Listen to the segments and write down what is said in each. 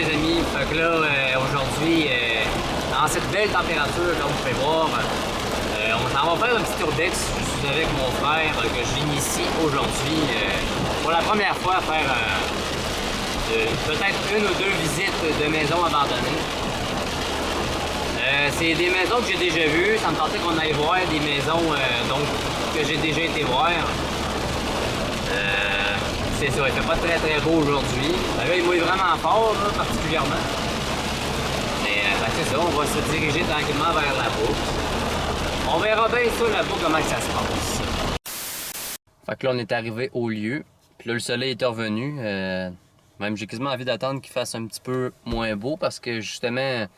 les amis. Fait que là, aujourd'hui, en cette belle température, comme vous pouvez voir, on s'en va faire un petit urbex. Je suis avec mon frère que je l'initie aujourd'hui pour la première fois à faire peut-être une ou deux visites de maisons abandonnées. C'est des maisons que j'ai déjà vues. Ça me tentait qu'on aille voir des maisons donc, que j'ai déjà été voir. C'est ça, il fait pas très très beau aujourd'hui. Là, il mouille vraiment fort, là, particulièrement. Mais c'est ça, on va se diriger tranquillement vers là-bas. On verra bien ça là-bas comment ça se passe. Fait que là, on est arrivé au lieu. Puis là, le soleil est revenu. Même j'ai quasiment envie d'attendre qu'il fasse un petit peu moins beau parce que justement,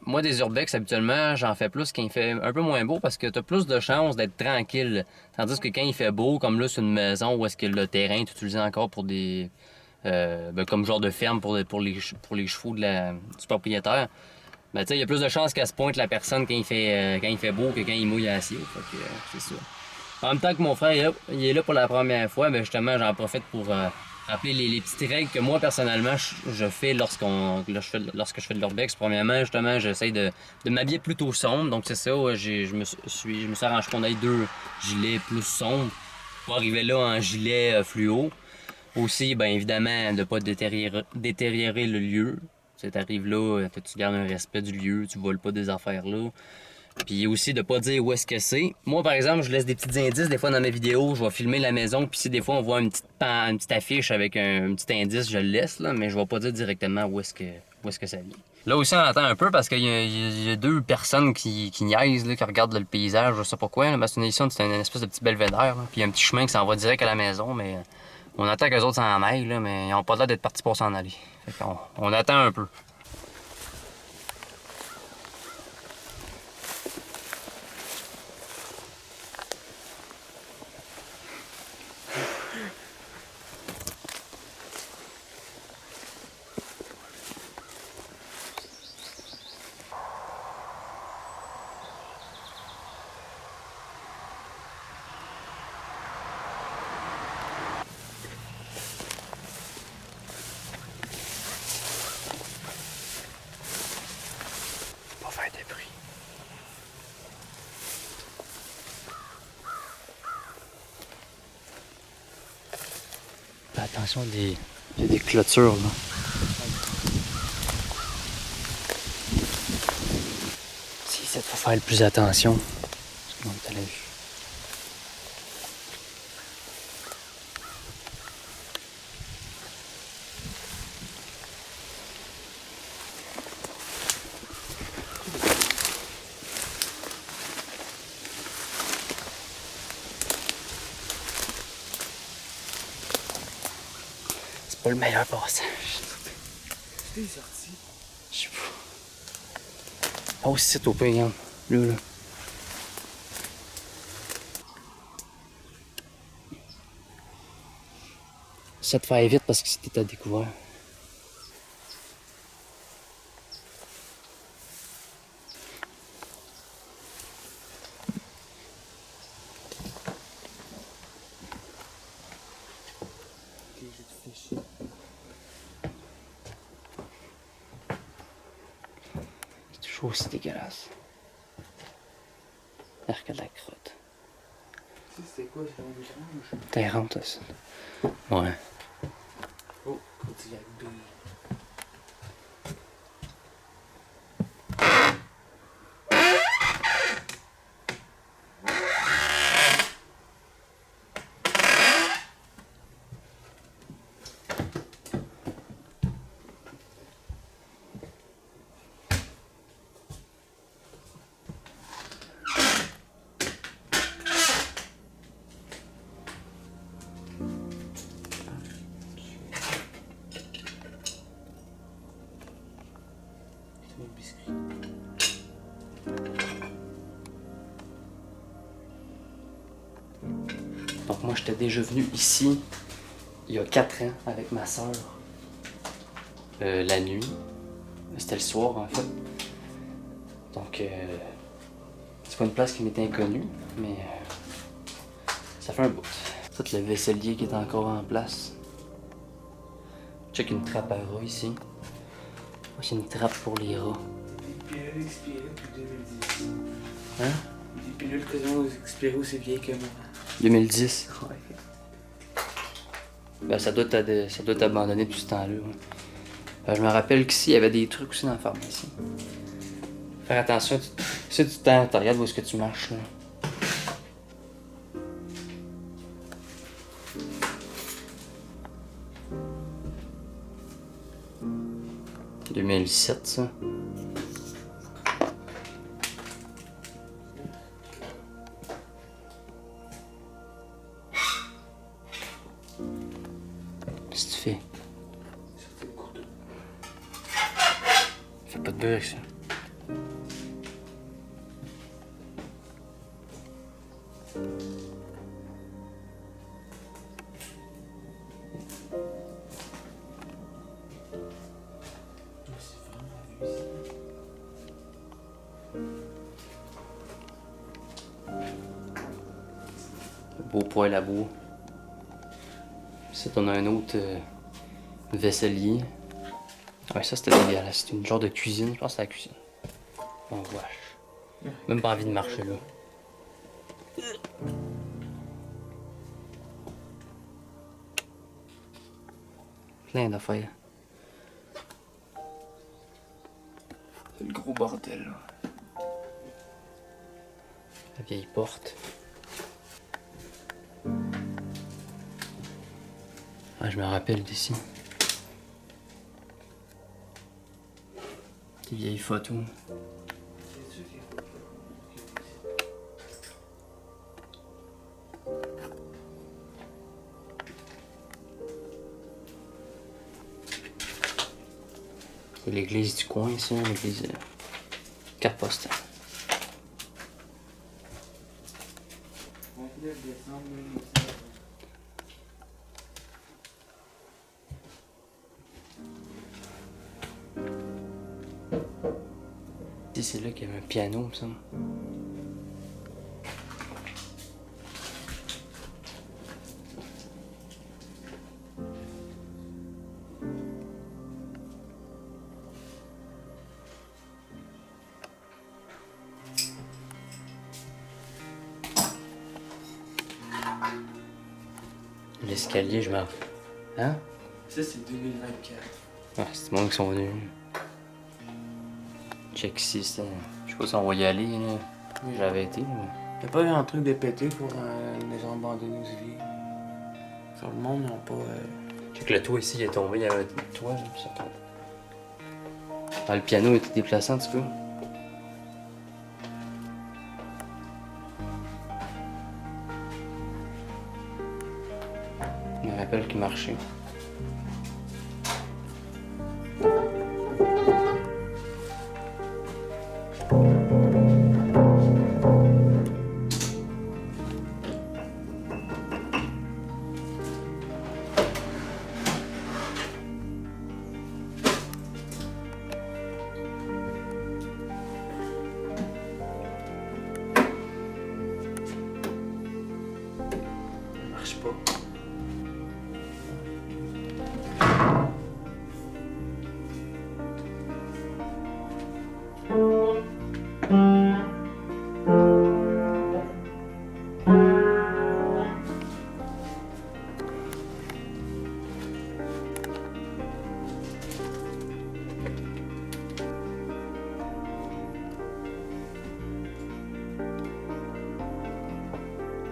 moi des urbex, habituellement, j'en fais plus quand il fait un peu moins beau parce que tu as plus de chances d'être tranquille. Tandis que quand il fait beau, comme là, c'est une maison où est-ce que le terrain est utilisé encore pour des... comme genre de ferme pour les chevaux du propriétaire. Ben, tu sais, il y a plus de chances qu'elle se pointe la personne quand il fait beau que quand il mouille à ciel. Fait que c'est ça. En même temps que mon frère il est là pour la première fois, ben justement, j'en profite pour rappeler les petites règles que moi, personnellement, je fais lorsque je fais de l'urbex. Premièrement, justement, j'essaie de m'habiller plutôt sombre. Donc, c'est ça, je me suis arrangé qu'on ait 2 gilets plus sombres pour arriver là en gilet fluo. Aussi, bien évidemment, de ne pas détériorer le lieu. Tu arrives là, tu gardes un respect du lieu, tu voles pas des affaires là. Puis aussi de pas dire où est-ce que c'est. Moi, par exemple, je laisse des petits indices. Des fois, dans mes vidéos, je vais filmer la maison. Puis si des fois, on voit une petite affiche avec un petit indice, je le laisse. Là, mais je vais pas dire directement où est-ce que ça vient. Là aussi, on attend un peu parce qu'il y a 2 personnes qui niaisent, là, qui regardent là, le paysage. Je sais pas quoi. Là, c'est une espèce de petit belvédère. Là. Puis il y a un petit chemin qui s'en va direct à la maison. Mais on attend que les autres s'en aillent. Là, mais ils ont pas l'air d'être partis pour s'en aller. Fait on attend un peu. Attention, il y a des clôtures là. C'est ici qu'il faut faire le plus attention. Parce qu'on est à la vue. C'est pas le meilleur passage. C'est sorti. Je sais pas. Ah aussi c'est au pire, regarde. Là. Ça te fait vite parce que c'était à découvert. C'est toujours aussi dégueulasse. L'air que de la crotte. C'est quoi ce genre d'échange? T'es rentre ça. Ouais. Oh, petit rugby. Donc moi j'étais déjà venu ici il y a 4 ans avec ma soeur la nuit. C'était le soir en fait. Donc c'est pas une place qui m'était inconnue, mais ça fait un bout. Tout le vaisselier qui est encore en place. Check une trappe à rats ici. C'est une trappe pour les rats. Des pilules expirées depuis 2010. Hein? Des pilules quasiment expirées aussi vieilles que moi. 2010. Ouais. Ben, ça doit être abandonné depuis ce temps-là. Ouais. Je me rappelle qu'ici, il y avait des trucs aussi dans la pharmacie. Faire attention, si tu regardes où est-ce que tu marches. Là. « 2007, ça. Qu'est-ce que tu fais? Fais pas de bruit avec ça. Beau poêle à bois. Ici, on a un autre vaisselier. Ouais, ça c'était dégueulasse. C'était une genre de cuisine. Je pense que c'est la cuisine. Oh, wesh. Même pas envie de marcher là. Plein d'affaires. C'est le gros bordel, là. La vieille porte. Ah, je me rappelle d'ici. Des vieilles photos. C'est l'église du coin, ça, l'église carte postale. C'est là qu'il y avait un piano, me semble. L'escalier, je m'en... Hein? Ça, c'est 2024. Ah, c'est le monde qui sont venus. Check ici, c'était... Je sais pas si on va y aller, là. J'avais été, mais... Y'a pas eu un truc de pété pour les gens abandonnés aux vies. Sur le monde, ils ont pas... Check le toit ici, il est tombé, il y avait un toit, là, puis ça tombe. Ah, le piano était déplacé un petit peu. Je me rappelle qu'il marchait. Il marche pas.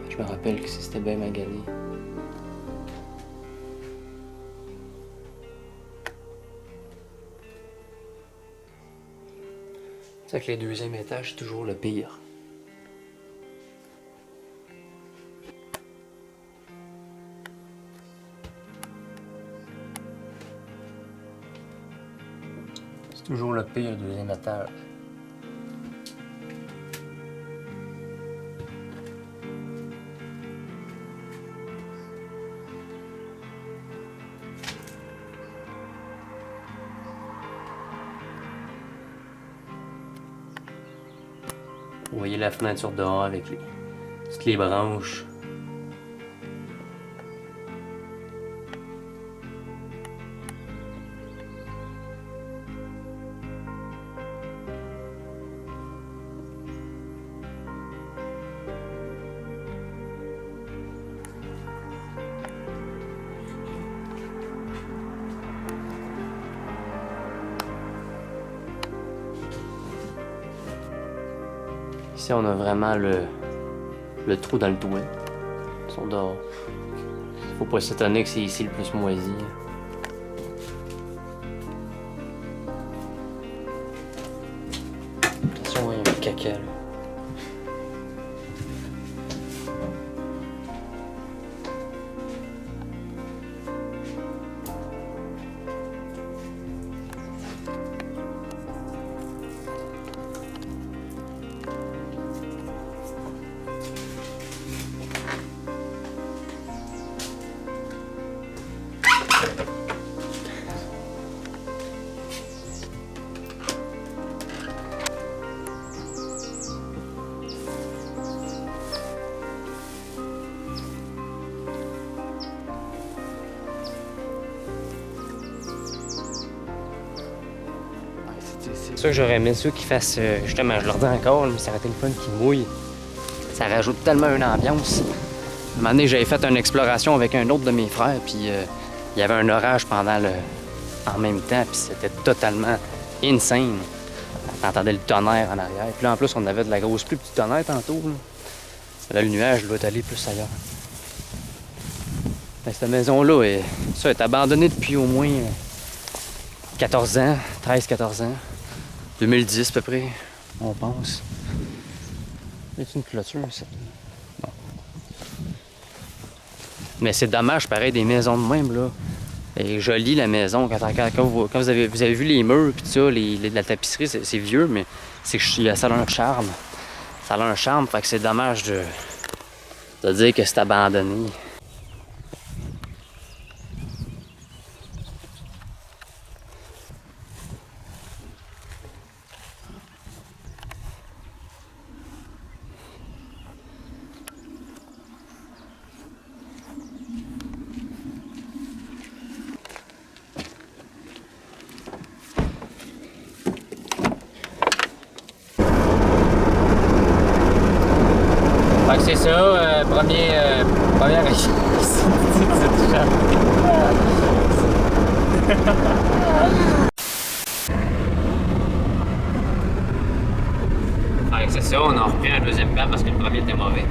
Je me rappelle que c'était bien magané. C'est que les deuxièmes étages, c'est toujours le pire. C'est toujours le pire, le deuxième étage. Vous voyez la fenêtre dehors avec toutes les branches. Ici, on a vraiment le trou dans le toit. Ils sont dehors. Faut pas s'étonner que c'est ici le plus moisi. Attention, il y a un caca là. C'est sûr que j'aurais aimé ça qu'ils fassent, justement, je leur dis encore, mais ça aurait été le fun qu'ils mouillent. Ça rajoute tellement une ambiance. Un moment donné, j'avais fait une exploration avec un autre de mes frères, puis il y avait un orage en même temps, puis c'était totalement insane. T'entendais le tonnerre en arrière. Puis là, en plus, on avait de la grosse pluie, petit tonnerre tantôt. Là, le nuage doit aller plus ailleurs. Mais cette maison-là, est abandonnée depuis au moins 14 ans, 13-14 ans. 2010 à peu près, on pense. Y a-t-il une clôture, ça? Non. Mais c'est dommage, pareil, des maisons de même, là. Et jolie la maison, quand vous avez vu les murs, puis tout ça, la tapisserie, c'est vieux, mais c'est que ça a un charme. Ça a un charme, fait que c'est dommage de dire que c'est abandonné. Fait que c'est ça, première c'est touchant. C'est ça, on en repris un deuxième plan parce que le premier était mauvais.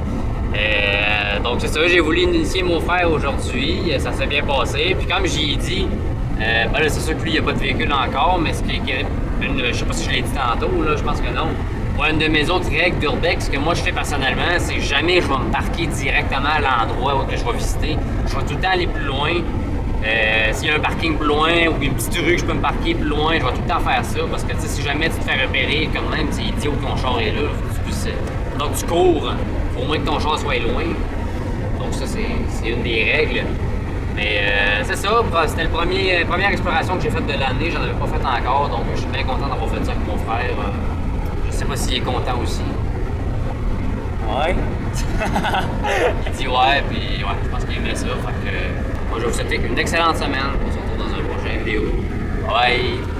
Donc c'est ça, j'ai voulu initier mon frère aujourd'hui, ça s'est bien passé. Puis comme j'y ai dit, ben là c'est sûr que lui il n'y a pas de véhicule encore, mais je sais pas si je l'ai dit tantôt, là, je pense que non. Moi, une de mes autres règles d'Urbex que moi je fais personnellement, c'est jamais je vais me parquer directement à l'endroit que je vais visiter. Je vais tout le temps aller plus loin. S'il y a un parking plus loin ou une petite rue que je peux me parquer plus loin, je vais tout le temps faire ça parce que si jamais tu te fais repérer, quand même, c'est idiot que ton char est là, donc tu cours, faut au moins que ton char soit loin. Donc ça, c'est une des règles. Mais c'est ça, c'était la première exploration que j'ai faite de l'année, j'en avais pas fait encore, donc je suis bien content d'avoir fait ça avec mon frère. Je sais pas s'il est content aussi. Ouais. Il dit ouais, puis ouais, je pense qu'il aimait ça. Fait que moi, je vais vous souhaiter une excellente semaine. On se retrouve dans un prochain vidéo. Bye!